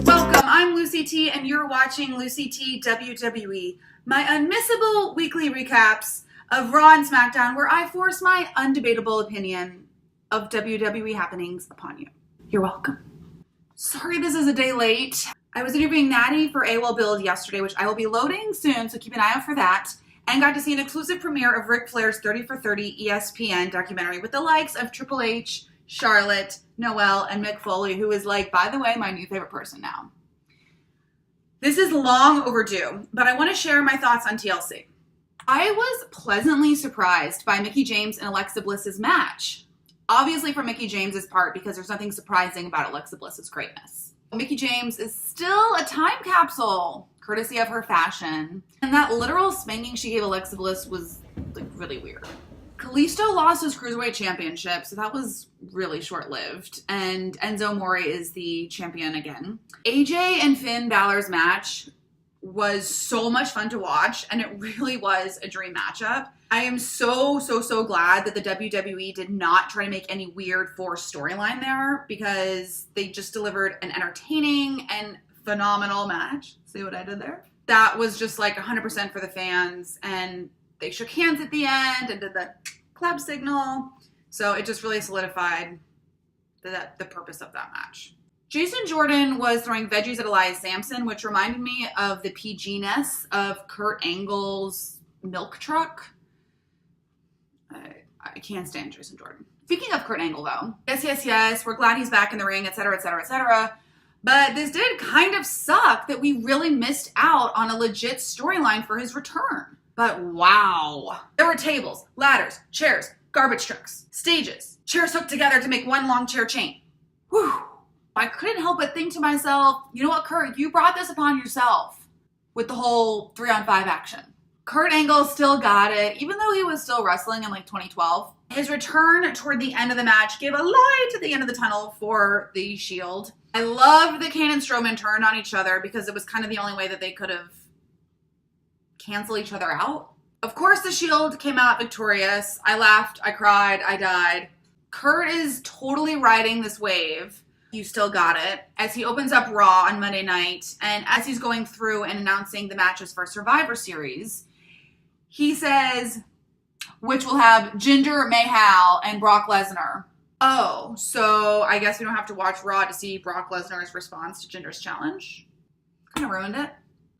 Welcome, I'm Lucy T, and you're watching LucyTWWE, my unmissable weekly recaps of Raw and SmackDown, where I force my undebatable opinion of WWE happenings upon you. You're welcome. Sorry this is a day late. I was interviewing Natty for AWOL Build yesterday, which I will be loading soon, so keep an eye out for that, and got to see an exclusive premiere of Ric Flair's 30 for 30 ESPN documentary with the likes of Triple H, Charlotte, Noelle, and Mick Foley, who is, like, by the way, my new favorite person now. This is long overdue, but I want to share my thoughts on TLC. I was pleasantly surprised by Mickie James and Alexa Bliss's match. Obviously for Mickie James's part, because there's nothing surprising about Alexa Bliss's greatness. Mickie James is still a time capsule, courtesy of her fashion. And that literal spanking she gave Alexa Bliss was, like, really weird. Kalisto lost his Cruiserweight Championship, so that was really short-lived. And Enzo Amore is the champion again. AJ and Finn Balor's match was so much fun to watch, and it really was a dream matchup. I am so glad that the WWE did not try to make any weird forced storyline there, because they just delivered an entertaining and phenomenal match. See what I did there? That was just like 100% for the fans, and they shook hands at the end and did the clap signal. So it just really solidified the purpose of that match. Jason Jordan was throwing veggies at Elias Sampson, which reminded me of the PG-ness of Kurt Angle's milk truck. I can't stand Jason Jordan. Speaking of Kurt Angle, though, yes, we're glad he's back in the ring, etc., etc., etc. But this did kind of suck that we really missed out on a legit storyline for his return. But wow. There were tables, ladders, chairs, garbage trucks, stages, chairs hooked together to make one long chair chain. Whew. I couldn't help but think to myself, you know what, Kurt, you brought this upon yourself with the whole 3-on-5 action. Kurt Angle still got it, even though he was still wrestling in like 2012. His return toward the end of the match gave a light at the end of the tunnel for the Shield. I loved that Kane and Strowman turned on each other because it was kind of the only way that they could have canceled each other out. Of course, the Shield came out victorious. I laughed, I cried, I died. Kurt is totally riding this wave. You still got it. As he opens up Raw on Monday night, and as he's going through and announcing the matches for Survivor Series, he says, which will have Jinder Mahal and Brock Lesnar. Oh, so I guess we don't have to watch Raw to see Brock Lesnar's response to Jinder's challenge. Kind of ruined it.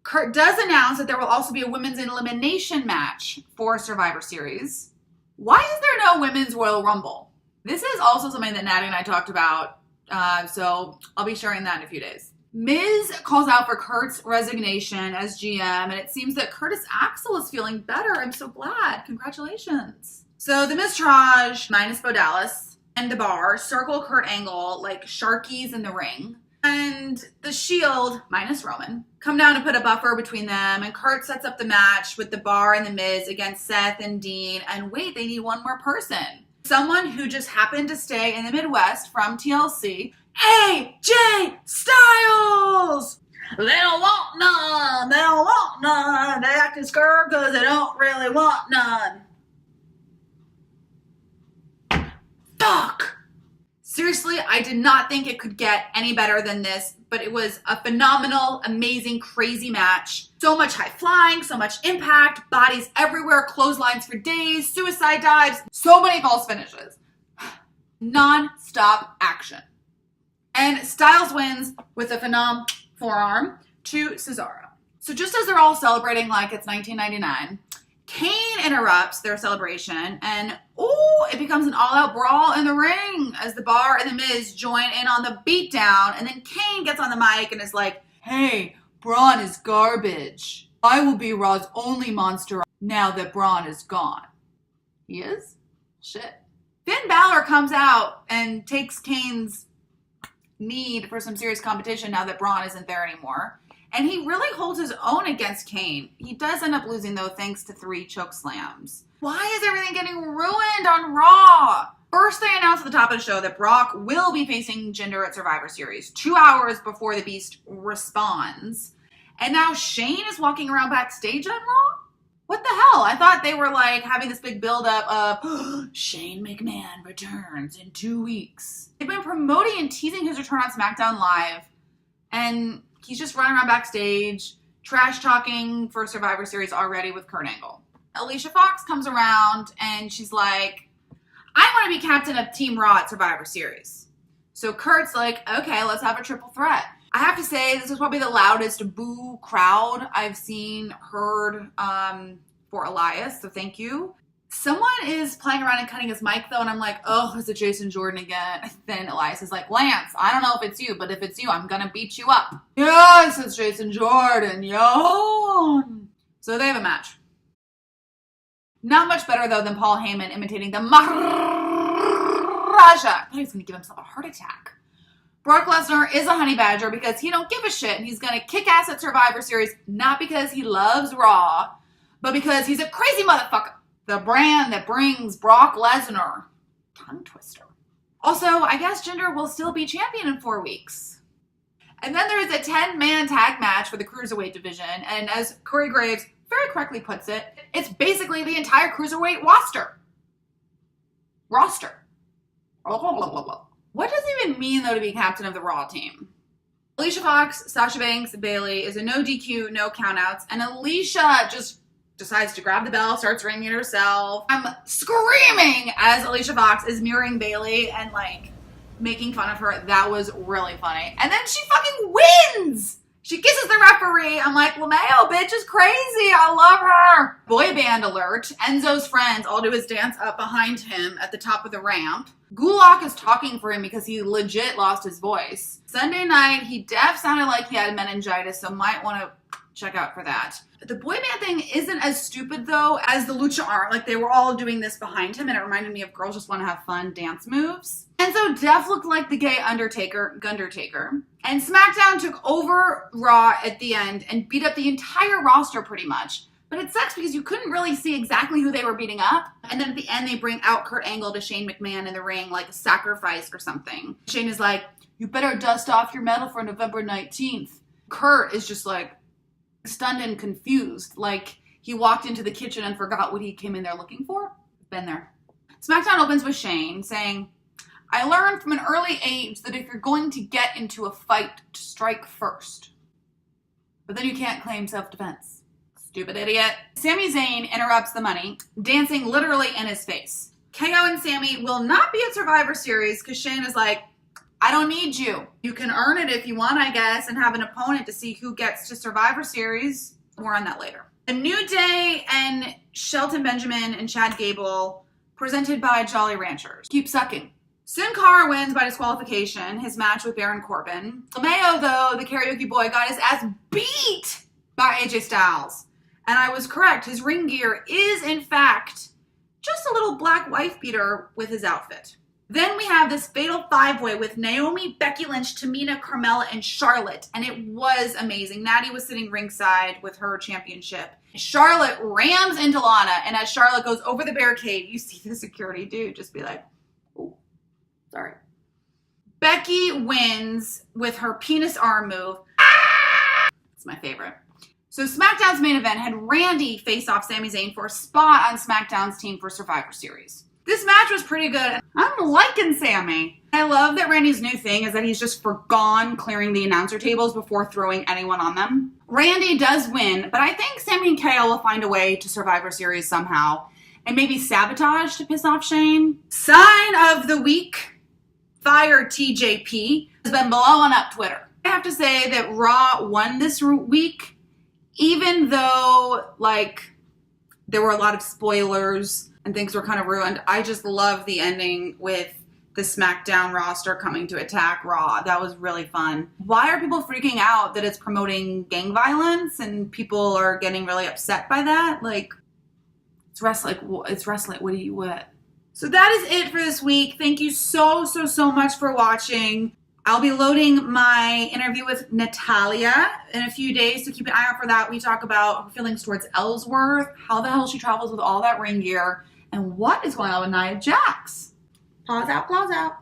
Kurt does announce that there will also be a women's elimination match for Survivor Series. Why is there no women's Royal Rumble? This is also something that Natty and I talked about, so I'll be sharing that in a few days. Miz calls out for Kurt's resignation as GM, and it seems that Curtis Axel is feeling better. I'm so glad. Congratulations. So the Miztourage, minus Bo Dallas, and the Bar circle Kurt Angle like sharkies in the ring. And the Shield, minus Roman, come down to put a buffer between them, and Kurt sets up the match with the Bar and the Miz against Seth and Dean, and wait, they need one more person. Someone who just happened to stay in the Midwest from TLC, AJ Styles! They don't want none, they don't want none, they acting scared because they don't really want none. Fuck! Seriously, I did not think it could get any better than this, but it was a phenomenal, amazing, crazy match. So much high flying, so much impact, bodies everywhere, clotheslines for days, suicide dives, so many false finishes. Non-stop action. And Styles wins with a phenomenal forearm to Cesaro. So just as they're all celebrating like it's 1999, Kane interrupts their celebration, and it becomes an all-out brawl in the ring as the Bar and the Miz join in on the beatdown, and then Kane gets on the mic and is like, hey, Braun is garbage. I will be Raw's only monster now that Braun is gone. He is? Shit. Finn Balor comes out and takes Kane's need for some serious competition now that Braun isn't there anymore. And he really holds his own against Kane. He does end up losing, though, thanks to 3 choke slams. Why is everything getting ruined on Raw? First, they announced at the top of the show that Brock will be facing Jinder at Survivor Series 2 hours before the Beast responds. And now Shane is walking around backstage on Raw? What the hell? I thought they were like having this big buildup of Shane McMahon returns in 2 weeks. They've been promoting and teasing his return on SmackDown Live, and he's just running around backstage, trash talking for Survivor Series already with Kurt Angle. Alicia Fox comes around and she's like, I want to be captain of Team Raw at Survivor Series. So Kurt's like, okay, let's have a triple threat. I have to say, this is probably the loudest boo crowd I've heard for Elias, so thank you. Someone is playing around and cutting his mic, though, and I'm like, oh, is it Jason Jordan again? Then Elias is like, Lance, I don't know if it's you, but if it's you, I'm going to beat you up. Yes, it's Jason Jordan. Yo. So they have a match. Not much better, though, than Paul Heyman imitating the Maharaja. I thought he was going to give himself a heart attack. Brock Lesnar is a honey badger because he don't give a shit, and he's going to kick ass at Survivor Series, not because he loves Raw, but because he's a crazy motherfucker. The brand that brings Brock Lesnar. Tongue twister. Also, I guess Jinder will still be champion in 4 weeks. And then there is a 10-man tag match for the Cruiserweight division, and as Corey Graves very correctly puts it, it's basically the entire Cruiserweight roster. What does it even mean, though, to be captain of the Raw team? Alicia Fox, Sasha Banks, Bayley is a no DQ, no countouts, and Alicia just decides to grab the bell, starts ringing it herself. I'm screaming as Alicia Fox is mirroring Bayley and, like, making fun of her. That was really funny. And then she fucking wins! She kisses the referee. I'm like, LeMayo, bitch is crazy. I love her. Boy band alert. Enzo's friends all do his dance up behind him at the top of the ramp. Gulak is talking for him because he legit lost his voice. Sunday night, he sounded like he had meningitis, so might want to check out for that. The boy band thing isn't as stupid, though, as the Lucha are. Like, they were all doing this behind him, and it reminded me of Girls Just Want to Have Fun dance moves. And so Def looked like the gay Gundertaker. And SmackDown took over Raw at the end and beat up the entire roster pretty much. But it sucks because you couldn't really see exactly who they were beating up. And then at the end, they bring out Kurt Angle to Shane McMahon in the ring like a sacrifice or something. Shane is like, you better dust off your medal for November 19th. Kurt is just like stunned and confused. Like he walked into the kitchen and forgot what he came in there looking for. Been there. SmackDown opens with Shane saying, I learned from an early age that if you're going to get into a fight, to strike first. But then you can't claim self-defense. Stupid idiot. Sami Zayn interrupts the money, dancing literally in his face. KO and Sami will not be at Survivor Series because Shane is like, I don't need you. You can earn it if you want, I guess, and have an opponent to see who gets to Survivor Series. More on that later. The New Day and Shelton Benjamin and Chad Gable, presented by Jolly Ranchers. Keep sucking. Sin Cara wins by disqualification, his match with Baron Corbin. LeMayo, though, the karaoke boy, got his ass beat by AJ Styles. And I was correct. His ring gear is, in fact, just a little black wife beater with his outfit. Then we have this fatal five-way with Naomi, Becky Lynch, Tamina, Carmella, and Charlotte. And it was amazing. Natty was sitting ringside with her championship. Charlotte rams into Lana. And as Charlotte goes over the barricade, you see the security dude just be like, oh, sorry. Becky wins with her penis arm move. It's my favorite. So SmackDown's main event had Randy face off Sami Zayn for a spot on SmackDown's team for Survivor Series. This match was pretty good. I'm liking Sami. I love that Randy's new thing is that he's just forgone clearing the announcer tables before throwing anyone on them. Randy does win, but I think Sami and KO will find a way to Survivor Series somehow. And maybe sabotage to piss off Shane. Sign of the week. Fire TJP has been blowing up Twitter. I have to say that Raw won this week. Even though, like, there were a lot of spoilers and things were kind of ruined, I just love the ending with the SmackDown roster coming to attack Raw. That was really fun. Why are people freaking out that it's promoting gang violence and people are getting really upset by that? Like, it's wrestling. What? So that is it for this week. Thank you so much for watching. I'll be loading my interview with Natalia in a few days, so keep an eye out for that. We talk about her feelings towards Ellsworth, how the hell she travels with all that ring gear, and what is going on with Nia Jax. Pause out.